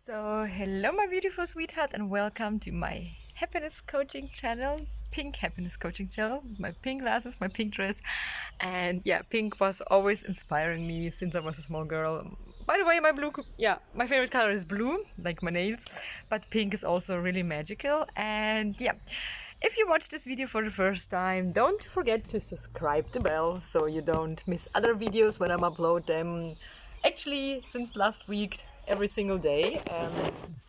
So, hello, my beautiful sweetheart, and welcome to my happiness coaching channel, pink happiness coaching channel. My pink glasses, my pink dress, and yeah, pink was always inspiring me since I was a small girl. By the way, my favorite color is blue, like my nails, but pink is also really magical. And yeah, if you watch this video for the first time, don't forget to subscribe the bell so you don't miss other videos when I upload them. Actually, since last week, every single day.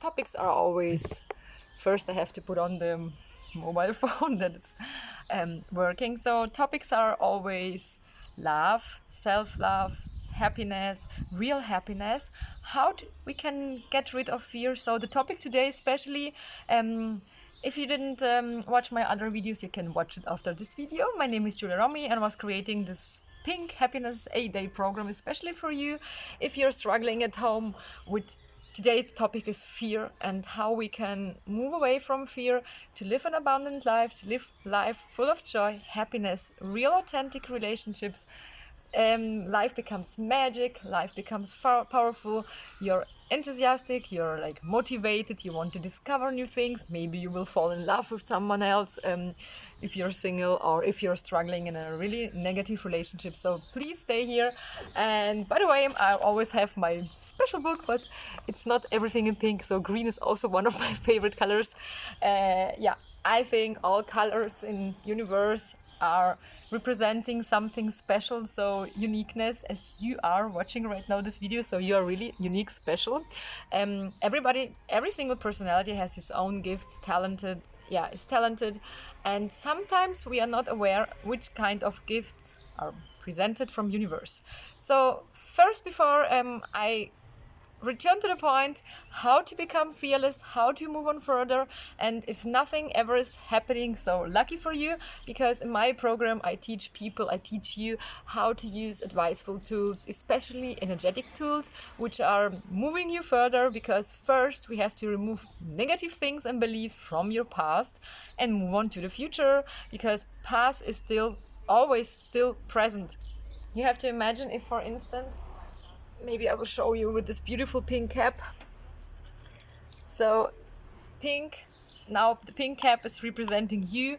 Topics are always first. I have to put on the mobile phone that is working. So topics are always love, self-love, happiness, real happiness. We can get rid of fear. So the topic today, especially. If you didn't watch my other videos, you can watch it after this video. My name is Julia Romy and I was creating this Pink Happiness 8-day program, especially for you if you're struggling at home with today's topic is fear and how we can move away from fear to live an abundant life, to live life full of joy, happiness, real authentic relationships. Life becomes magic, life becomes powerful, you're enthusiastic, you're like motivated, you want to discover new things, maybe you will fall in love with someone else if you're single or if you're struggling in a really negative relationship. So please stay here. And by the way, I always have my special book, but it's not everything in pink, so green is also one of my favorite colors. I think all colors in universe are representing something special, so uniqueness, as you are watching right now this video, so you are really unique, special. Every single personality has his own gifts, is talented, and sometimes we are not aware which kind of gifts are presented from universe. So first, before I return to the point, how to become fearless, how to move on further, and if nothing ever is happening, so lucky for you, because in my program I teach you how to use adviseful tools, especially energetic tools, which are moving you further, because first we have to remove negative things and beliefs from your past and move on to the future, because past is always still present. You have to imagine if, for instance, maybe I will show you with this beautiful pink cap. So now the pink cap is representing you,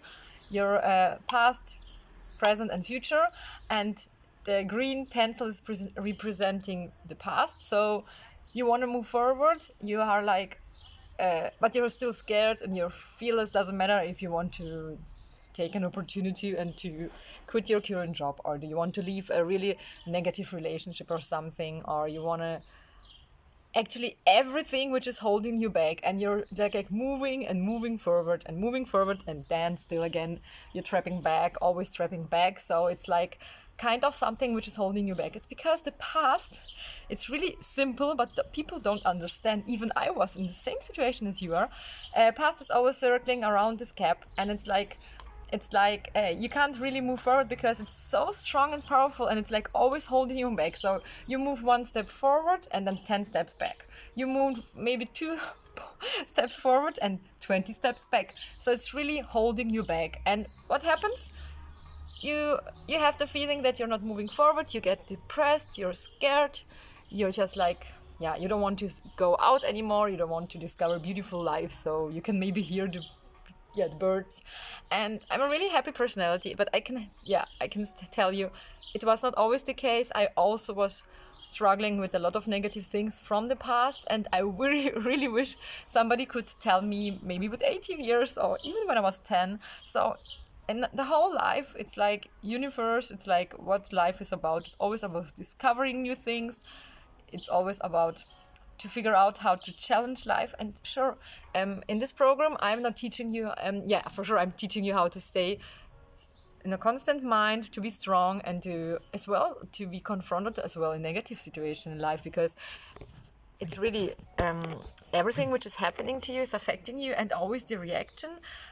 your past, present and future, and the green pencil is representing the past. So you want to move forward, you are like, but you're still scared and you're fearless. Doesn't matter if you want to take an opportunity and to quit your current job, or do you want to leave a really negative relationship or something, or you want to actually everything which is holding you back, and you're like moving and moving forward and then still again you're always trapping back. So it's like kind of something which is holding you back. It's because the past, it's really simple, but the people don't understand. Even I was in the same situation as you are. Past is always circling around this cap, and it's like you can't really move forward because it's so strong and powerful, and it's like always holding you back. So you move one step forward and then 10 steps back. You move maybe 2 steps forward and 20 steps back. So it's really holding you back. And what happens? You have the feeling that you're not moving forward, you get depressed, you're scared, you're just like, you don't want to go out anymore, you don't want to discover beautiful life. So you can maybe hear the birds. And I'm a really happy personality, but I can tell you it was not always the case. I also was struggling with a lot of negative things from the past, and I really really wish somebody could tell me, maybe with 18 years or even when I was 10. So in the whole life, it's like universe, it's like what life is about. It's always about discovering new things. It's always about to figure out how to challenge life. And sure, in this program, I'm not teaching you, for sure, I'm teaching you how to stay in a constant mind, to be strong, and to be confronted as well in negative situation in life, because it's really everything which is happening to you is affecting you, and always the reaction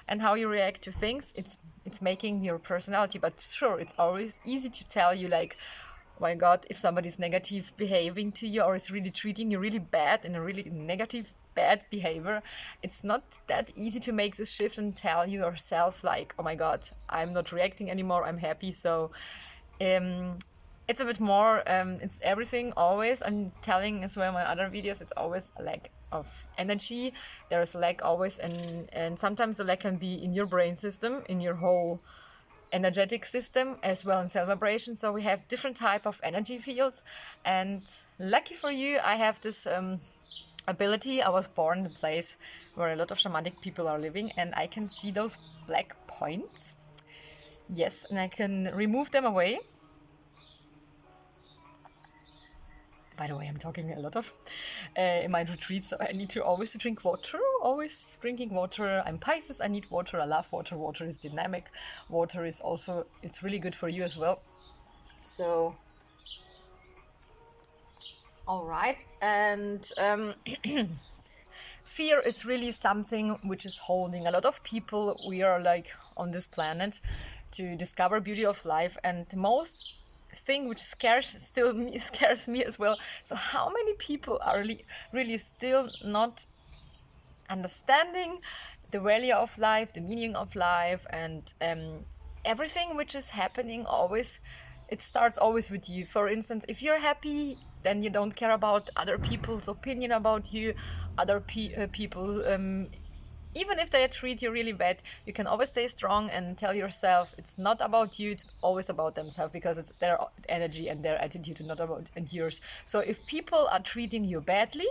and how you react to things, it's making your personality. But sure, it's always easy to tell you, like, oh my God, if somebody's negative behaving to you or is really treating you really bad in a really negative, bad behavior, it's not that easy to make the shift and tell yourself, like, oh my God, I'm not reacting anymore, I'm happy. So it's a bit more, it's everything always. I'm telling as well in my other videos, it's always a lack of energy. There's a lack always, and sometimes the lack can be in your brain system, in your whole energetic system, as well in cell vibration. So we have different type of energy fields, and lucky for you, I have this ability. I was born in a place where a lot of shamanic people are living, and I can see those black points. Yes, and I can remove them away. By the way, I'm talking a lot of in my retreats, so I need to always drink water, always drinking water. I'm Pisces, I need water, I love water. Water is dynamic. Water is also, it's really good for you as well. So, all right. And fear is really something which is holding a lot of people. We are like on this planet to discover beauty of life, and the most thing which scares me as well. So how many people are really still not understanding the value of life, the meaning of life, and everything which is happening always, it starts always with you. For instance, if you're happy, then you don't care about other people's opinion about you, other people, even if they treat you really bad, you can always stay strong and tell yourself it's not about you, it's always about themselves, because it's their energy and their attitude and not about and yours. So if people are treating you badly,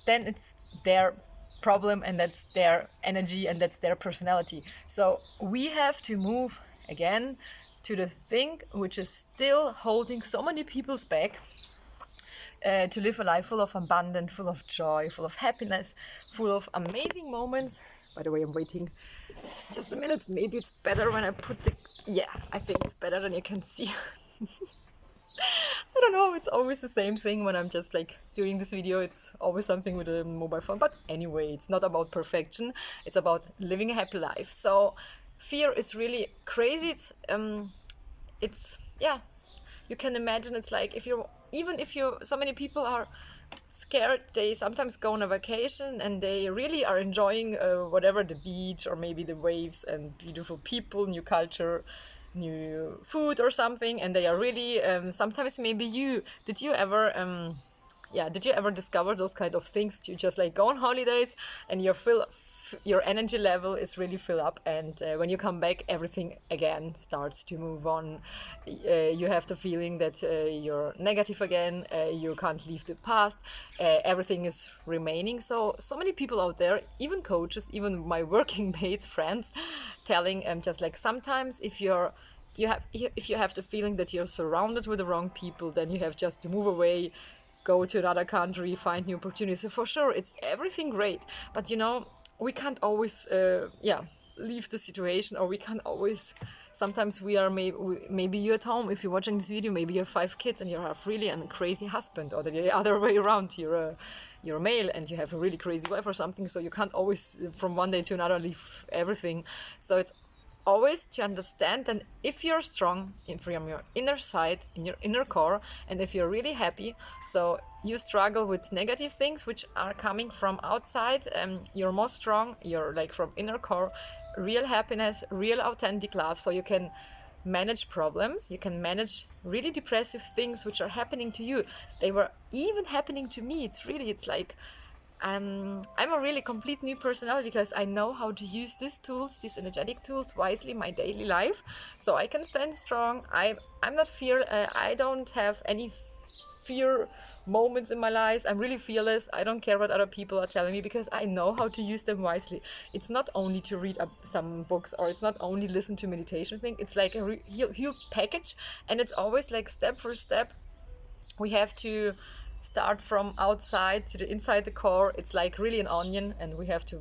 then it's their problem, and that's their energy, and that's their personality. So we have to move again to the thing which is still holding so many people's back, to live a life full of abundance, full of joy, full of happiness, full of amazing moments. By the way, I'm waiting just a minute. Maybe it's better when I put the... Yeah, I think it's better than you can see. I don't know, it's always the same thing when I'm just like doing this video. It's always something with a mobile phone. But anyway, it's not about perfection. It's about living a happy life. So fear is really crazy. It's yeah, you can imagine. It's like so many people are scared, they sometimes go on a vacation and they really are enjoying whatever, the beach or maybe the waves and beautiful people, new culture, new food or something, and they are really sometimes maybe did you ever discover those kind of things? You just like go on holidays and your energy level is really fill up, and when you come back, everything again starts to move on. You have the feeling that you're negative again, you can't leave the past, everything is remaining. So many people out there, even coaches, even my working mates, friends, telling just like sometimes if you have the feeling that you're surrounded with the wrong people, then you have just to move away, go to another country, find new opportunities. So for sure, it's everything great, but we can't always leave the situation, or we can't always. Sometimes we are maybe you at home, if you're watching this video, maybe you have 5 kids and you have really a crazy husband, or the other way around, you're a male and you have a really crazy wife or something, so you can't always from one day to another leave everything. So it's always to understand that if you're strong from your inner side, in your inner core, and if you're really happy, so you struggle with negative things which are coming from outside, you're more strong, you're like from inner core, real happiness, real authentic love, so you can manage problems, you can manage really depressive things which are happening to you. They were even happening to me. It's like I'm a really complete new personality, because I know how to use these tools, these energetic tools, wisely in my daily life. So I can stand strong. I'm not I don't have any fear moments in my life. I'm really fearless. I don't care what other people are telling me, because I know how to use them wisely. It's not only to read some books, or it's not only listen to meditation thing. It's like a huge package, and it's always like step for step. We have to start from outside to the inside the core. It's like really an onion, and we have to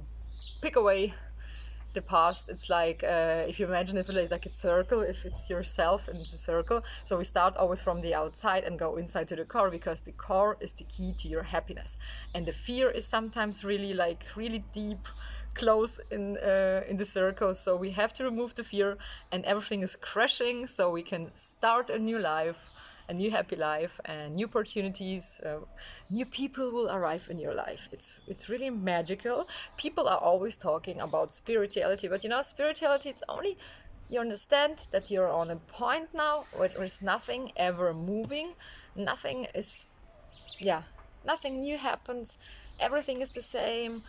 pick away the past. It's like if you imagine it like a circle, if it's yourself and it's a circle. So we start always from the outside and go inside to the core, because the core is the key to your happiness, and the fear is sometimes really deep, close in the circle. So we have to remove the fear, and everything is crashing, so we can start a new life, a new happy life, and new opportunities. New people will arrive in your life. It's really magical. People are always talking about spirituality, but spirituality, it's only You understand that you're on a point now where there is nothing ever moving, nothing is, nothing new happens, everything is the same.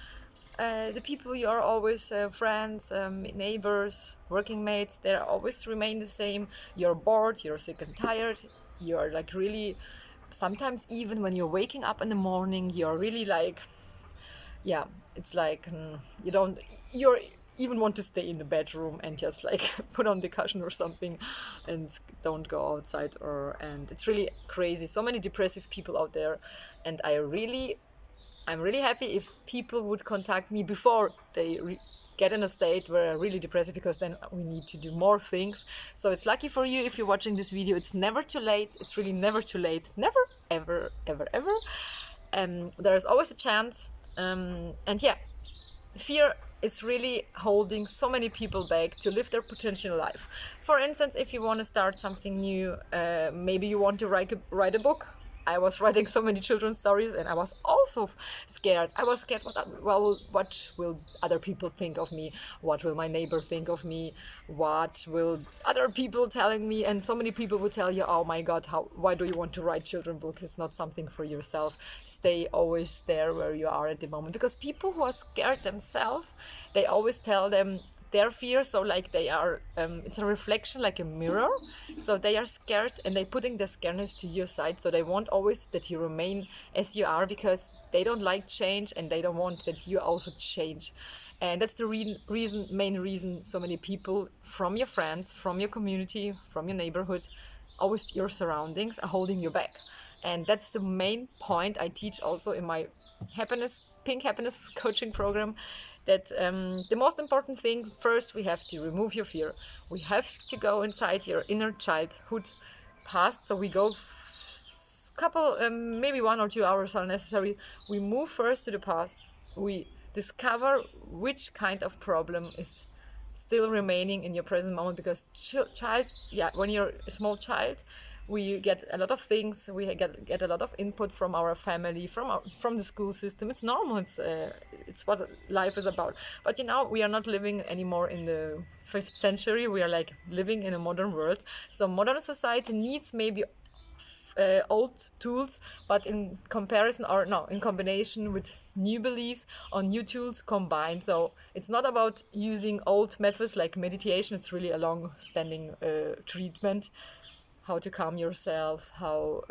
The people you are always friends, neighbors, working mates, they always remain the same. You're bored, you're sick and tired, you're like really, sometimes even when you're waking up in the morning, you're really like, it's like you don't, you're even want to stay in the bedroom and just like put on the cushion or something and don't go outside. And it's really crazy, so many depressive people out there, and I'm really happy if people would contact me before they get in a state where they're really depressive, because then we need to do more things. So it's lucky for you if you're watching this video. It's never too late. It's really never too late. Never, ever, ever, ever. There's always a chance. And yeah, fear is really holding so many people back to live their potential in life. For instance, if you want to start something new, maybe you want to write a book. I was writing so many children's stories, and I was also scared. I was scared, what will other people think of me? What will my neighbor think of me? What will other people telling me? And so many people will tell you, oh my God, why do you want to write children's book? It's not something for yourself. Stay always there where you are at the moment. Because people who are scared themselves, they always tell them their fear, so like they are it's a reflection, like a mirror, so they are scared and they putting the scaredness to your side, so they want always that you remain as you are, because they don't like change and they don't want that you also change. And that's the main reason so many people from your friends, from your community, from your neighborhood, always your surroundings are holding you back. And that's the main point I teach also in my pink happiness coaching program, that the most important thing, first we have to remove your fear. We have to go inside your inner childhood past. So we go couple, maybe 1 or 2 hours are necessary. We move first to the past. We discover which kind of problem is still remaining in your present moment, because when you're a small child, we get a lot of things, we get a lot of input from our family, from the school system. It's normal, it's what life is about. But we are not living anymore in the 5th century. We are like living in a modern world. So modern society needs maybe old tools, but in combination with new beliefs or new tools combined. So it's not about using old methods like meditation. It's really a long-standing treatment, how to calm yourself, how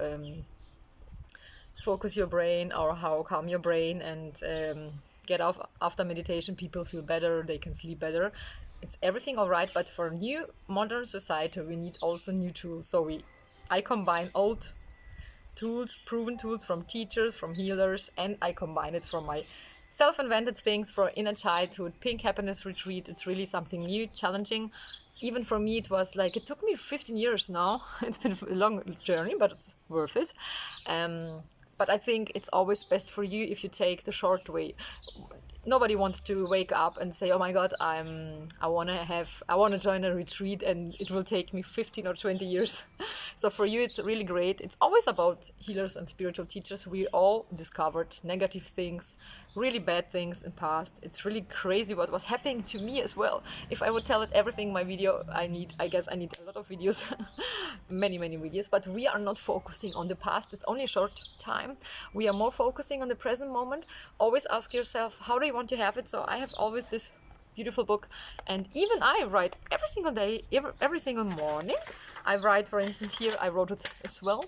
focus your brain, or how calm your brain and get off after meditation. People feel better, they can sleep better. It's everything all right, but for new modern society we need also new tools. So I combine old tools, proven tools from teachers, from healers, and I combine it from my self-invented things for inner childhood, pink happiness retreat. It's really something new, challenging. Even for me, it was like, it took me 15 years now. It's been a long journey, but it's worth it. But I think it's always best for you if you take the short way. Nobody wants to wake up and say, oh my God, I want to join a retreat and it will take me 15 or 20 years. So for you, it's really great. It's always about healers and spiritual teachers. We all discovered negative things, really bad things in past. It's really crazy what was happening to me as well. If I would tell it everything in my video, I guess I need a lot of videos, many videos. But we are not focusing on the past. It's only a short time. We are more focusing on the present moment. Always ask yourself, how do you want to have it? So I have always this beautiful book, and even I write every single day, every single morning. I write, for instance, here I wrote it as well.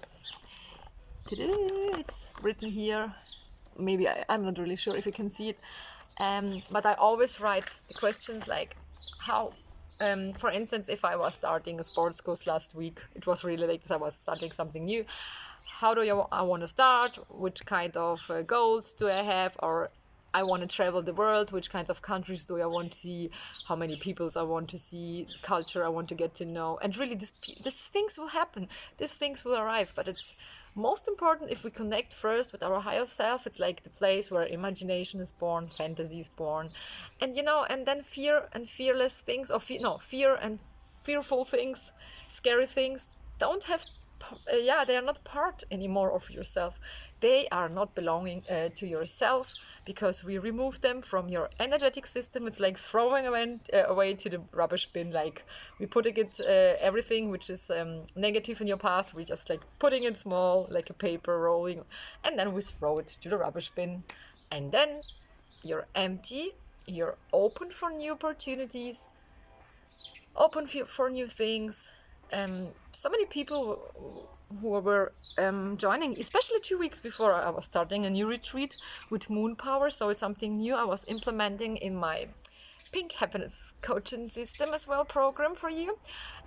It's written here. Maybe I'm not really sure if you can see it, but I always write the questions like how, for instance, if I was starting a sports course last week, it was really late because I was starting something new. How do I want to start? Which kind of goals do I have? Or I want to travel the world. Which kinds of countries do I want to see? How many peoples I want to see? Culture I want to get to know. And really, these things will happen. These things will arrive. But it's most important if we connect first with our higher self. It's like the place where imagination is born, fantasy is born, and and then fear and fearless things, or fear and fearful things, scary things don't have they are not part anymore of yourself. They are not belonging to yourself, because we remove them from your energetic system. It's like throwing away to the rubbish bin. Like we putting it everything which is negative in your past, we just like putting it small, like a paper rolling, and then we throw it to the rubbish bin. And then you're empty, you're open for new opportunities, open for new things. So many people who were joining, especially 2 weeks before I was starting a new retreat with moon power. So it's something new I was implementing in my pink happiness coaching system as well, program for you.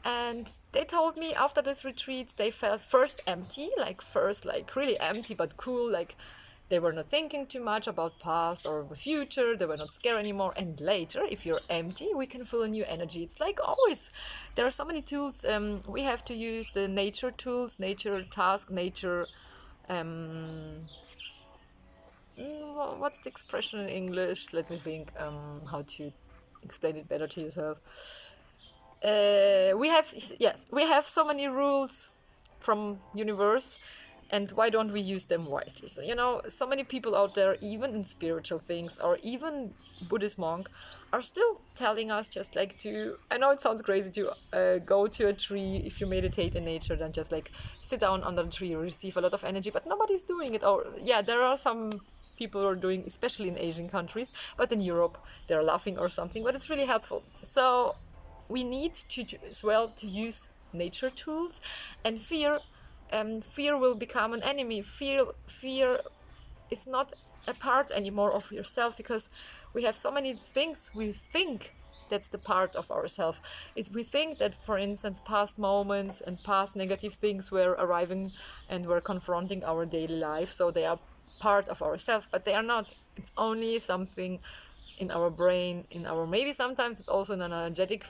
And they told me after this retreat they felt first empty, like first like really empty but cool, like they were not thinking too much about past or the future. They were not scared anymore. And later, if you're empty, we can feel a new energy. It's like always. There are so many tools. We have to use the nature tools, nature task, nature. What's the expression in English? Let me think. How to explain it better to yourself. We have so many rules from universe, and why don't we use them wisely? So so many people out there, even in spiritual things or even Buddhist monk, are still telling us just like to, I know it sounds crazy to go to a tree if you meditate in nature, then just like sit down under the tree, receive a lot of energy, but nobody's doing it. Or yeah, there are some people who are doing, especially in Asian countries, but in Europe they're laughing or something, but it's really helpful. So we need to as well to use nature tools. And fear will become an enemy. Fear is not a part anymore of yourself, because we have so many things we think that's the part of ourselves. We think that, for instance, past moments and past negative things were arriving and were confronting our daily life, so they are part of ourselves, but they are not. It's only something in our brain, in our, maybe sometimes it's also an energetic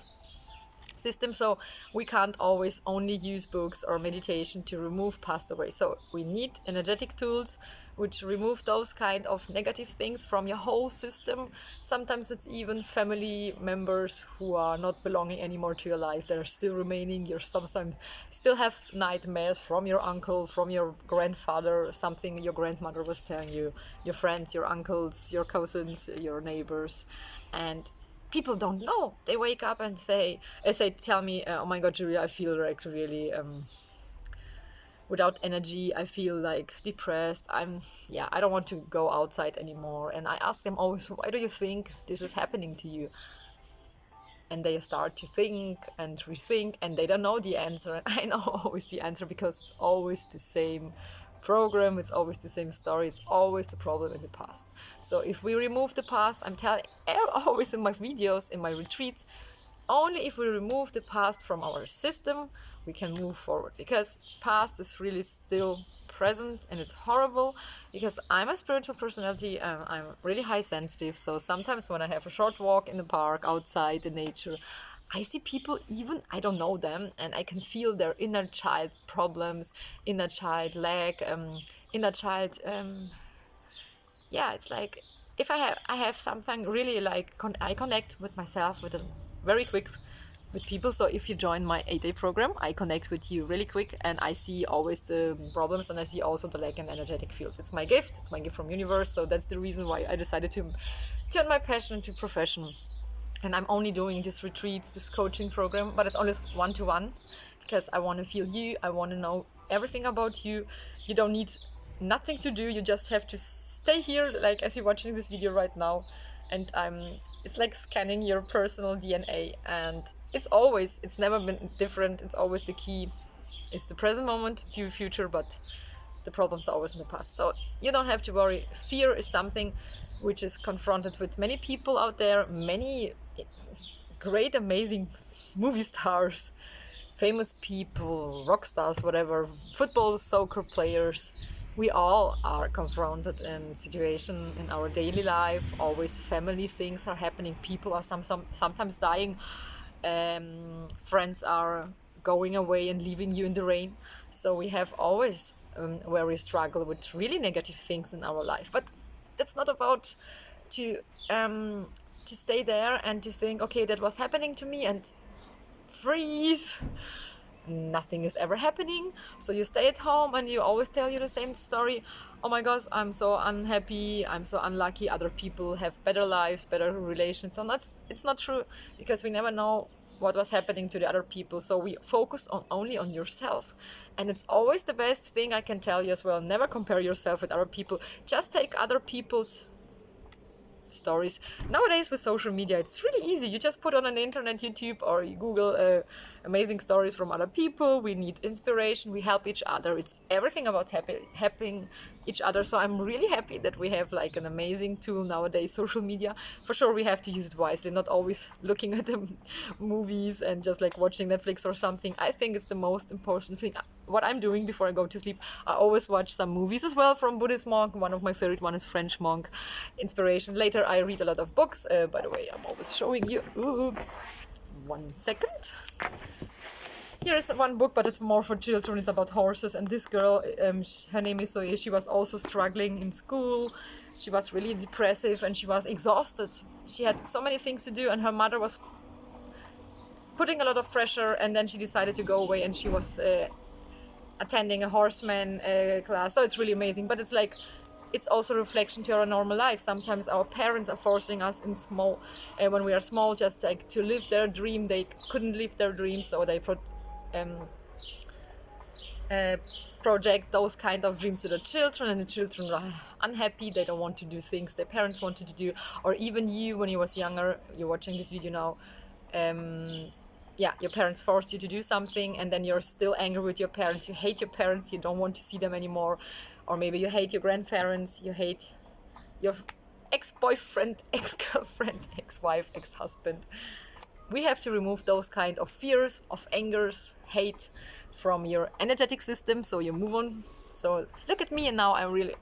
system. So we can't always only use books or meditation to remove past away. So we need energetic tools which remove those kind of negative things from your whole system. Sometimes it's even family members who are not belonging anymore to your life. They're still remaining. You sometimes still have nightmares from your uncle, from your grandfather, something your grandmother was telling you, your friends, your uncles, your cousins, your neighbors. And people don't know. They wake up and say, tell me, oh my God, Julia, I feel like really without energy. I feel like depressed. I don't want to go outside anymore. And I ask them always, why do you think this is happening to you? And they start to think and rethink, and they don't know the answer. And I know always the answer, because it's always the same program, it's always the same story, it's always the problem in the past. So if we remove the past, I'm telling always in my videos, in my retreats, only if we remove the past from our system, we can move forward, because past is really still present, and it's horrible, because I'm a spiritual personality. I'm really high sensitive, so sometimes when I have a short walk in the park, outside in nature, I see people, even I don't know them, and I can feel their inner child problems, inner child lack, inner child. Yeah, it's like if I have something really like I connect with myself with a very quick with people. So if you join my 8-day program, I connect with you really quick, and I see always the problems, and I see also the lack in energetic field. It's my gift. It's my gift from universe. So that's the reason why I decided to turn my passion into profession. And I'm only doing these retreats, this coaching program, but it's always one-to-one, because I want to feel you. I want to know everything about you. You don't need nothing to do. You just have to stay here, like as you're watching this video right now. And it's like scanning your personal DNA. And it's never been different. It's always the key. It's the present moment, view future, but the problems are always in the past. So you don't have to worry. Fear is something which is confronted with many people out there, many great, amazing movie stars, famous people, rock stars, whatever, football, soccer players. We all are confronted in situation in our daily life. Always family things are happening. People are sometimes dying. Friends are going away and leaving you in the rain. So we have always where we struggle with really negative things in our life. But that's not about to stay there and to think, okay, that was happening to me, and freeze. nothing is ever happening. So you stay at home and you always tell you the same story. Oh my gosh, I'm so unhappy, I'm so unlucky, other people have better lives, better relations. So it's not true, because we never know what was happening to the other people. So we focus on only on yourself. And it's always the best thing I can tell you as well. Never compare yourself with other people. Just take other people's stories. Nowadays with social media, it's really easy. You just put on an internet, YouTube, or you Google amazing stories from other people. We need inspiration. We help each other. It's everything about helping each other. So I'm really happy that we have like an amazing tool nowadays, social media. For sure, we have to use it wisely, not always looking at the movies and just like watching Netflix or something. I think it's the most important thing. What I'm doing before I go to sleep, I always watch some movies as well from Buddhist monk. One of my favorite one is French monk. Inspiration. Later I read a lot of books. By the way, I'm always showing you. Ooh, 1 second. Here is one book, but it's more for children. It's about horses. And this girl, her name is Zoe. She was also struggling in school. She was really depressive and she was exhausted. She had so many things to do, and her mother was putting a lot of pressure. And then she decided to go away, and she was attending a horseman class. So it's really amazing. But it's like, it's also a reflection to our normal life. Sometimes our parents are forcing us in small, when we are small, just like to live their dream. They couldn't live their dream, so they project those kind of dreams to the children, and the children are unhappy. They don't want to do things their parents wanted to do. Or even you, when you was younger, you're watching this video now, your parents forced you to do something, and then you're still angry with your parents. You hate your parents, you don't want to see them anymore. Or maybe you hate your grandparents, you hate your ex-boyfriend, ex-girlfriend, ex-wife, ex-husband. We have to remove those kind of fears, of angers, hate from your energetic system, so you move on. So look at me, and now I really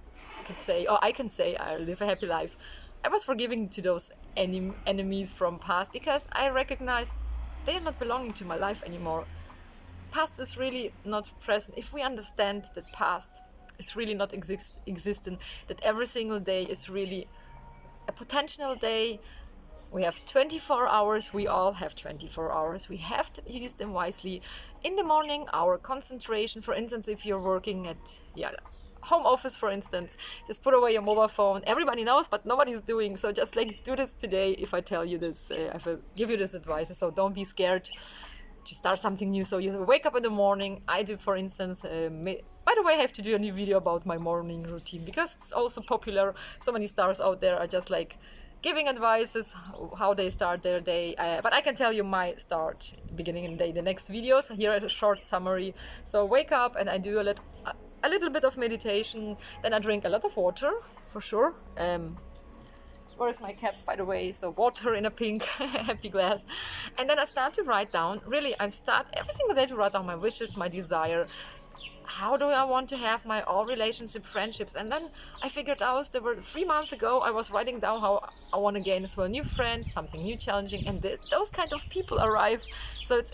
I can say I live a happy life. I was forgiving to those enemies from past, because I recognized they are not belonging to my life anymore. Past is really not present. If we understand that past is really not existent, that every single day is really a potential day. We have 24 hours, we all have 24 hours. We have to use them wisely. In the morning, our concentration, for instance, if you're working at home office, for instance, just put away your mobile phone. Everybody knows, but nobody's doing. So just like do this today. If I tell you this, I will give you this advice. So don't be scared to start something new. So you wake up in the morning. I do, for instance, by the way, I have to do a new video about my morning routine, because it's also popular. So many stars out there are just like giving advices how they start their day. But I can tell you my start, beginning in the day, the next videos. Here is a short summary. So wake up and I do a little bit of meditation. Then I drink a lot of water, for sure. Where is my cap, by the way? So water in a pink happy glass. And then I start to write down. Really, I start every single day to write down my wishes, my desire. How do I want to have my all relationship, friendships? And then I figured out, there were 3 months ago, I was writing down how I want to gain as well new friends, something new, challenging, and those kind of people arrive. So it's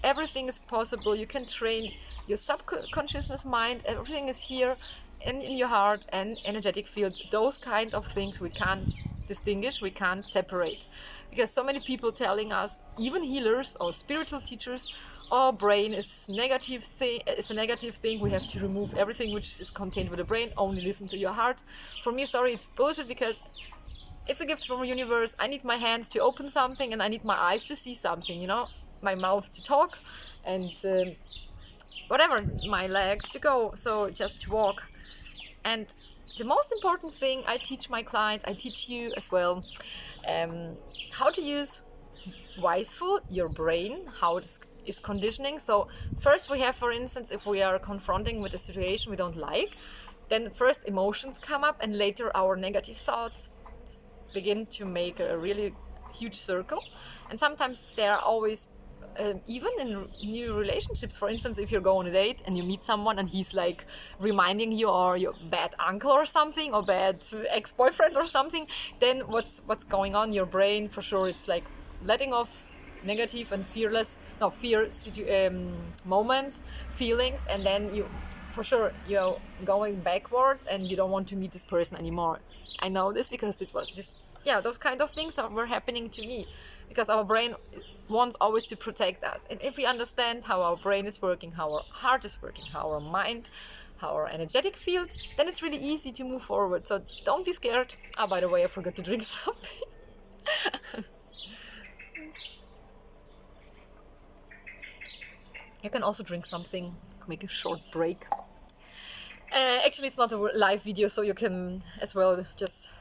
everything is possible. You can train your subconsciousness mind. Everything is here in your heart and energetic field. Those kind of things we can't distinguish, we can't separate, because so many people telling us, even healers or spiritual teachers, brain is a negative thing, we have to remove everything which is contained with the brain, only listen to your heart. For me, sorry, it's bullshit, because it's a gift from the universe. I need my hands to open something, and I need my eyes to see something, my mouth to talk, and whatever, my legs to go, so just to walk. And the most important thing I teach my clients, I teach you as well, how to use Greatfull, your brain, how it is conditioning. So first we have, for instance, if we are confronting with a situation we don't like, then first emotions come up, and later our negative thoughts begin to make a really huge circle. And sometimes they are always even in new relationships. For instance, if you go on a date and you meet someone and he's like reminding you or your bad uncle or something, or bad ex-boyfriend or something, then what's going on in your brain? For sure, it's like letting off negative and fear moments, feelings, and then you're going backwards and you don't want to meet this person anymore. I know this because it was those kind of things were happening to me, because our brain wants always to protect us. And if we understand how our brain is working, how our heart is working, how our mind, how our energetic field, then it's really easy to move forward. So don't be scared. Ah, by the way, I forgot to drink something. You can also drink something, make a short break. Actually, it's not a live video, so you can as well just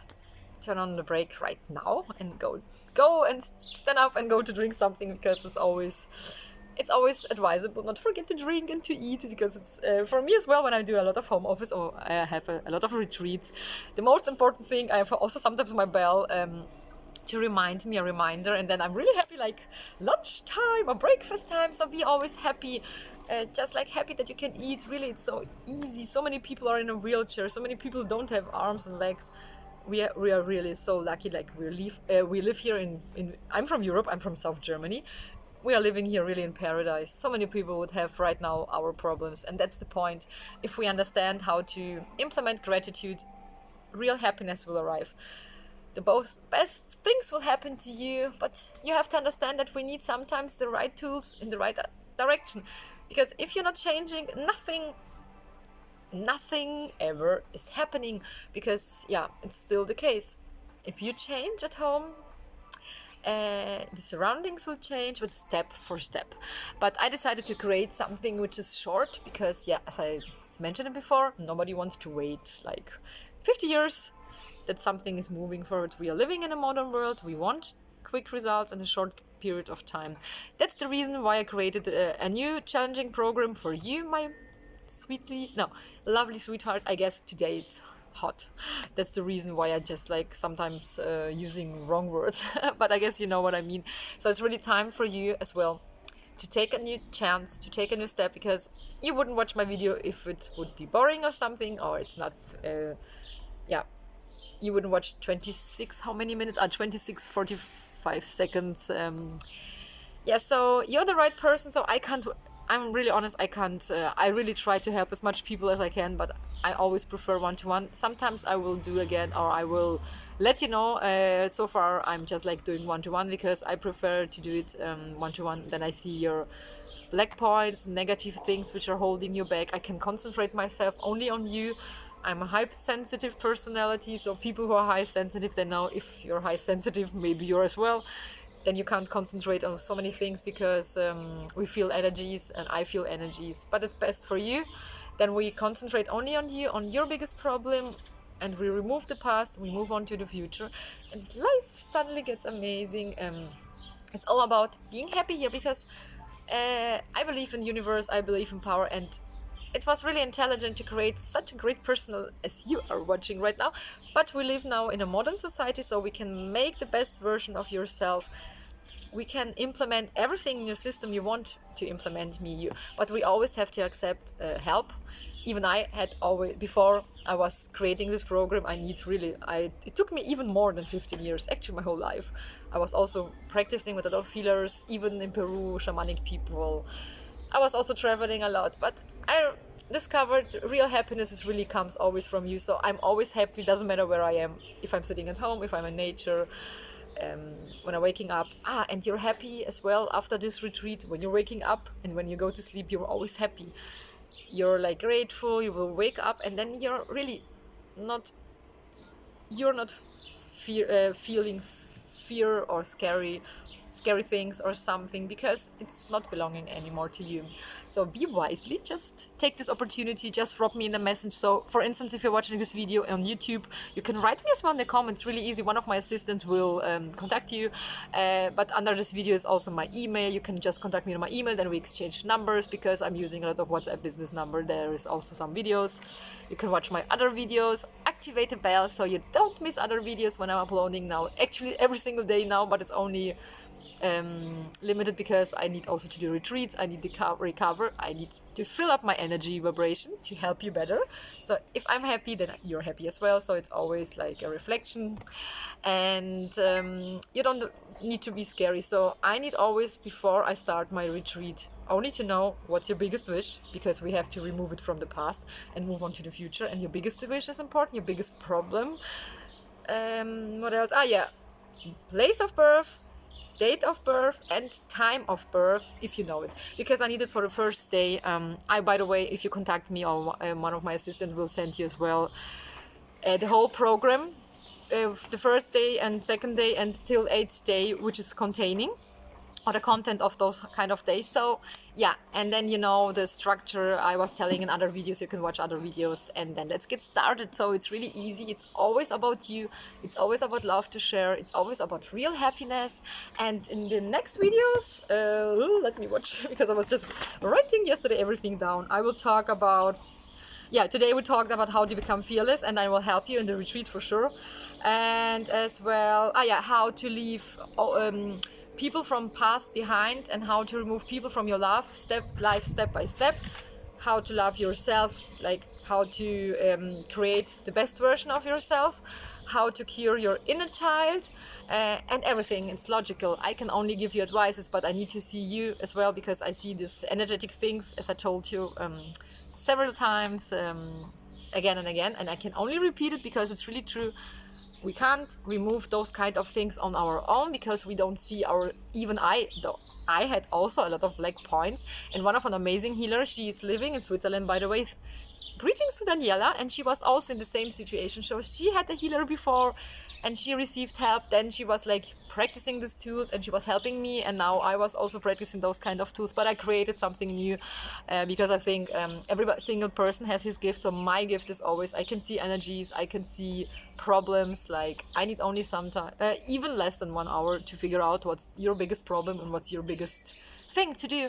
turn on the break right now and go and stand up and go to drink something, because it's always advisable not to forget to drink and to eat, because it's for me as well, when I do a lot of home office or I have a lot of retreats, the most important thing, I have also sometimes my bell to remind me, a reminder, and then I'm really happy, like lunchtime or breakfast time. So be always happy, just like happy that you can eat. Really, it's so easy. So many people are in a wheelchair, so many people don't have arms and legs. We are really so lucky. Like we live here in I'm from Europe, I'm from South Germany. We are living here really in paradise. So many people would have right now our problems, and that's the point. If we understand how to implement gratitude, real happiness will arrive. The best things will happen to you, but you have to understand that we need sometimes the right tools in the right direction. Because if you're not changing, nothing ever is happening, because yeah, it's still the case. If you change at home, the surroundings will change, but step for step. But I decided to create something which is short, because yeah, as I mentioned it before, nobody wants to wait like 50 years that something is moving forward. We are living in a modern world. We want quick results in a short period of time. That's the reason why I created a new challenging program for you, my lovely sweetheart. I guess today it's hot. That's the reason why I just like sometimes using wrong words, but I guess you know what I mean. So it's really time for you as well to take a new chance, to take a new step, because you wouldn't watch my video if it would be boring or something, or it's not you wouldn't watch 26, how many minutes? 26, 45 seconds. So you're the right person. So I'm really honest, I really try to help as much people as I can, but I always prefer one-to-one. Sometimes I will do again, or I will let you know. So far, I'm just like doing one-to-one, because I prefer to do it one-to-one. Then I see your black points, negative things which are holding you back. I can concentrate myself only on you. I'm a high sensitive personality, so people who are high sensitive, they know if you're high sensitive, maybe you're as well. Then you can't concentrate on so many things, because we feel energies and I feel energies. But it's best for you. Then we concentrate only on you, on your biggest problem, and we remove the past, we move on to the future, and life suddenly gets amazing. It's all about being happy here, because I believe in universe, I believe in power, and it was really intelligent to create such a great person as you are watching right now. But we live now in a modern society, so we can make the best version of yourself. We can implement everything in your system you want to implement, you. But we always have to accept help. Even I had always, before I was creating this program, it took me even more than 15 years, actually my whole life. I was also practicing with a lot of healers, even in Peru, shamanic people. I was also traveling a lot, but I discovered real happiness really comes always from you. So I'm always happy, doesn't matter where I am, if I'm sitting at home, if I'm in nature, when I'm waking up. And you're happy as well after this retreat. When you're waking up and when you go to sleep, you're always happy. You're like grateful, you will wake up, and then you're not feeling fear or scary things or something, because it's not belonging anymore to you. So be wisely, just take this opportunity, just drop me in a message. So for instance, if you're watching this video on YouTube, you can write me as well in the comments, really easy. One of my assistants will contact you, but under this video is also my email. You can just contact me on my email, then we exchange numbers, because I'm using a lot of WhatsApp business number. There is also some videos. You can watch my other videos, activate the bell so you don't miss other videos when I'm uploading now, actually every single day now, but it's only limited because I need also to do retreats, I need to recover, I need to fill up my energy vibration to help you better. So if I'm happy, then you're happy as well. So it's always like a reflection, and you don't need to be scary. So I need always, before I start my retreat, only to know what's your biggest wish, because we have to remove it from the past and move on to the future. And your biggest wish is important, your biggest problem. What else? Place of birth, date of birth and time of birth, if you know it, because I need it for the first day. By the way, if you contact me, or one of my assistants will send you as well the whole program of the first day and second day until 8th day, which is containing or the content of those kind of days. So yeah, and then the structure I was telling in other videos, you can watch other videos, and then let's get started. So it's really easy. It's always about you. It's always about love to share. It's always about real happiness. And in the next videos, let me watch because I was just writing yesterday everything down. I will talk about today we talked about how to become fearless, and I will help you in the retreat for sure. And as well, how to leave people from past behind, and how to remove people from your life step by step. How to love yourself, like how to create the best version of yourself, how to cure your inner child, and everything. It's logical. I can only give you advices, but I need to see you as well, because I see these energetic things, as I told you several times, again and again, and I can only repeat it because it's really true. We can't remove those kind of things on our own, because we don't see even I had also a lot of black points, and one of an amazing healer, she is living in Switzerland, by the way. Greetings to Daniela, and she was also in the same situation. So she had a healer before, and she received help. Then she was like practicing these tools, and she was helping me, and now I was also practicing those kind of tools, but I created something new, because I think every single person has his gift. So my gift is always, I can see energies, I can see problems. Like I need only even less than 1 hour to figure out what's your biggest problem and what's your biggest thing to do.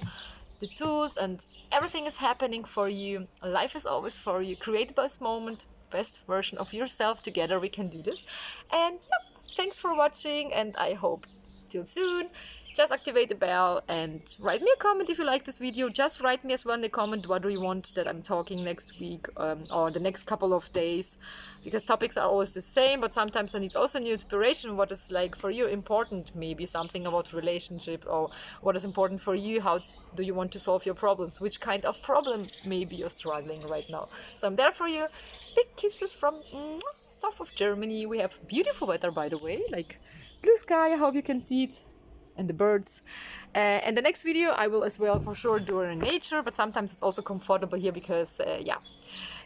The tools and everything is happening for you. Life is always for you. Create the best moment, best version of yourself. Together we can do this. And thanks for watching, and I hope till soon. Just activate the bell and write me a comment if you like this video. Just write me as well in the comment, what do you want that I'm talking next week, or the next couple of days, because topics are always the same, but sometimes I need also new inspiration. What is like for you important, maybe something about relationship, or what is important for you, how do you want to solve your problems, which kind of problem maybe you're struggling right now. So I'm there for you. Big kisses from south of Germany. We have beautiful weather, by the way, like blue sky. I hope you can see it, and the birds. And the next video I will as well for sure do in nature, but sometimes it's also comfortable here because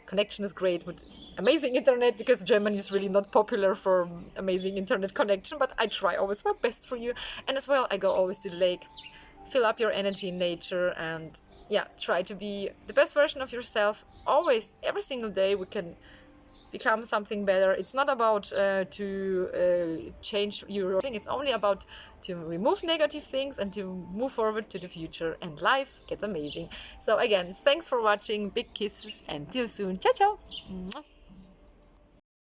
connection is great with amazing internet, because Germany is really not popular for amazing internet connection, but I try always my best for you. And as well, I go always to the lake, fill up your energy in nature, and try to be the best version of yourself. Always, every single day we can become something better. It's not about to change your thing. It's only about to remove negative things and to move forward to the future, and life gets amazing. So again, thanks for watching. Big kisses, and till soon. Ciao ciao.